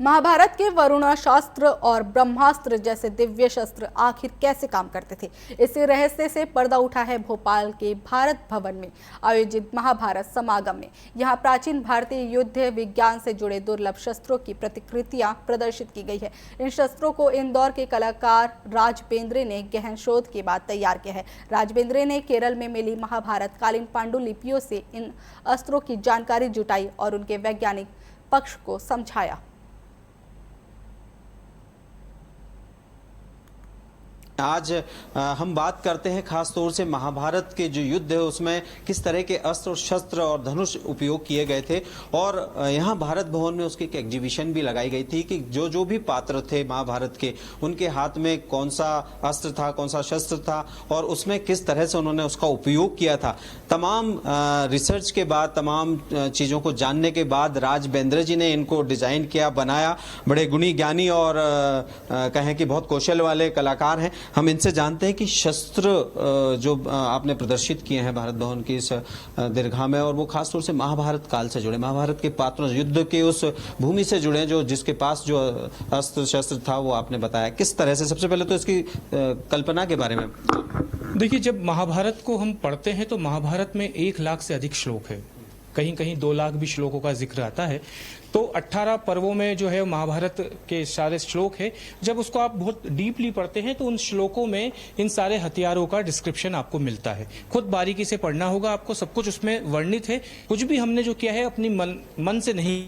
महाभारत के वरुणास्त्र और ब्रह्मास्त्र जैसे दिव्य शस्त्र आखिर कैसे काम करते थे, इसी रहस्य से पर्दा उठा है भोपाल के भारत भवन में आयोजित महाभारत समागम में। यहां प्राचीन भारतीय युद्ध विज्ञान से जुड़े दुर्लभ शस्त्रों की प्रतिकृतियां प्रदर्शित की गई है। इन शस्त्रों को इंदौर के कलाकार राज बेंद्रे ने गहन शोध के बाद तैयार किया है। राज बेंद्रे ने केरल में मिली महाभारत कालीन पांडुलिपियों से इन अस्त्रों की जानकारी जुटाई और उनके वैज्ञानिक पक्ष को समझाया। आज हम बात करते हैं खास तौर से महाभारत के जो युद्ध है उसमें किस तरह के अस्त्र और शस्त्र और धनुष उपयोग किए गए थे, और यहाँ भारत भवन में उसकी एक एग्जीबिशन भी लगाई गई थी कि जो जो भी पात्र थे महाभारत के, उनके हाथ में कौन सा अस्त्र था, कौन सा शस्त्र था और उसमें किस तरह से उन्होंने उसका उपयोग किया था। तमाम रिसर्च के बाद, तमाम चीज़ों को जानने के बाद राज बेंद्रे जी ने इनको डिज़ाइन किया, बनाया। बड़े गुणी ज्ञानी और कहें कि बहुत कौशल वाले कलाकार हैं। हम इनसे जानते हैं कि शस्त्र जो आपने प्रदर्शित किए हैं भारत भवन की इस दीर्घा में, और वो खासतौर से महाभारत काल से जुड़े, महाभारत के पात्रों, युद्ध के उस भूमि से जुड़े, जो जिसके पास जो अस्त्र शस्त्र था वो आपने बताया। किस तरह से, सबसे पहले तो इसकी कल्पना के बारे में। देखिए, जब महाभारत को हम पढ़ते हैं तो महाभारत में 1 लाख से अधिक श्लोक है, कहीं कहीं 2 लाख भी श्लोकों का जिक्र आता है। तो 18 पर्वों में जो है महाभारत के सारे श्लोक है। जब उसको आप बहुत डीपली पढ़ते हैं तो उन श्लोकों में इन सारे हथियारों का डिस्क्रिप्शन आपको मिलता है। खुद बारीकी से पढ़ना होगा आपको, सब कुछ उसमें वर्णित है। कुछ भी हमने जो किया है अपनी मन से नहीं,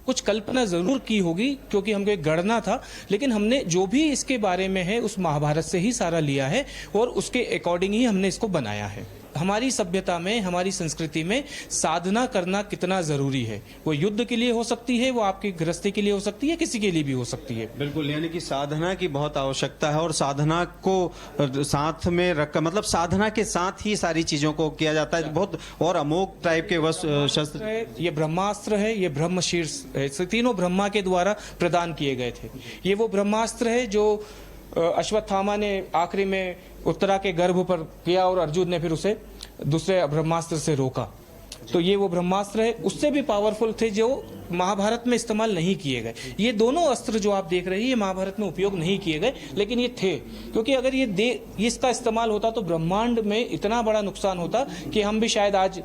कुछ कल्पना जरूर की होगी क्योंकि हमको एक गणना था, लेकिन हमने जो भी इसके बारे में है उस महाभारत से ही सारा लिया है और उसके अकॉर्डिंग ही हमने इसको बनाया है। हमारी सभ्यता में, हमारी संस्कृति में साधना करना कितना जरूरी है। वो युद्ध के लिए हो सकती है, वो आपकी गृहस्थी के लिए हो सकती है, किसी के लिए भी हो सकती है। बिल्कुल, यानी कि साधना की बहुत आवश्यकता है और साधना को साथ में रख, मतलब साधना के साथ ही सारी चीजों को किया जाता है। बहुत और अमोघ टाइप के शस्त्र है। ये ब्रह्मास्त्र है, ये ब्रह्मशीर्ष है, तीनों ब्रह्मा के द्वारा प्रदान किए गए थे। ये वो ब्रह्मास्त्र है जो अश्वत्थामा ने आखिरी में उत्तरा के गर्भ पर किया और अर्जुन ने फिर उसे दूसरे ब्रह्मास्त्र से रोका। तो ये वो ब्रह्मास्त्र है, उससे भी पावरफुल थे, जो महाभारत में इस्तेमाल नहीं किए गए। ये दोनों अस्त्र जो आप देख रहे हैं ये महाभारत में उपयोग नहीं किए गए, लेकिन ये थे, क्योंकि अगर इसका इस्तेमाल होता तो ब्रह्मांड में इतना बड़ा नुकसान होता कि हम भी शायद आज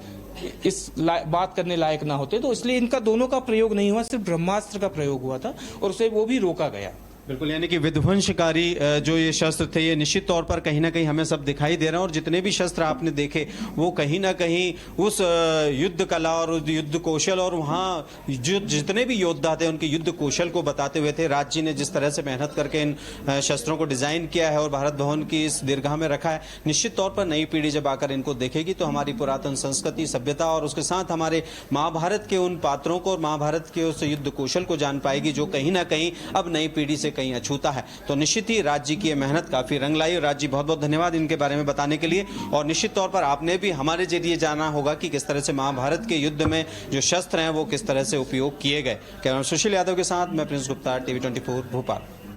इस बात करने लायक ना होते। तो इसलिए इनका दोनों का प्रयोग नहीं हुआ, सिर्फ ब्रह्मास्त्र का प्रयोग हुआ था और उसे वो भी रोका गया। बिल्कुल, यानी कि विध्वंसकारी जो ये शस्त्र थे ये निश्चित तौर पर कहीं ना कहीं हमें सब दिखाई दे रहे हैं, और जितने भी शस्त्र आपने देखे वो कहीं ना कहीं उस युद्ध कला और युद्ध कौशल और वहाँ जो जितने भी योद्धा थे उनके युद्ध कौशल को बताते हुए थे। राज जी ने जिस तरह से मेहनत करके इन शस्त्रों को डिजाइन किया है और भारत भवन की इस दीर्घा में रखा है, निश्चित तौर पर नई पीढ़ी जब आकर इनको देखेगी तो हमारी पुरातन संस्कृति, सभ्यता और उसके साथ हमारे महाभारत के उन पात्रों को और महाभारत के उस युद्ध कौशल को जान पाएगी, जो कहीं ना कहीं अब नई पीढ़ी से कहीं अछूता है। तो निश्चित ही राज जी की ये मेहनत काफी रंग लाई, और राज जी बहुत बहुत धन्यवाद इनके बारे में बताने के लिए। और निश्चित तौर पर आपने भी हमारे जरिए जाना होगा कि किस तरह से महाभारत के युद्ध में जो शस्त्र हैं वो किस तरह से उपयोग किए गए। कैमरा सुशील यादव के साथ मैं प्रिंस गुप्ता, TV 24 भोपाल।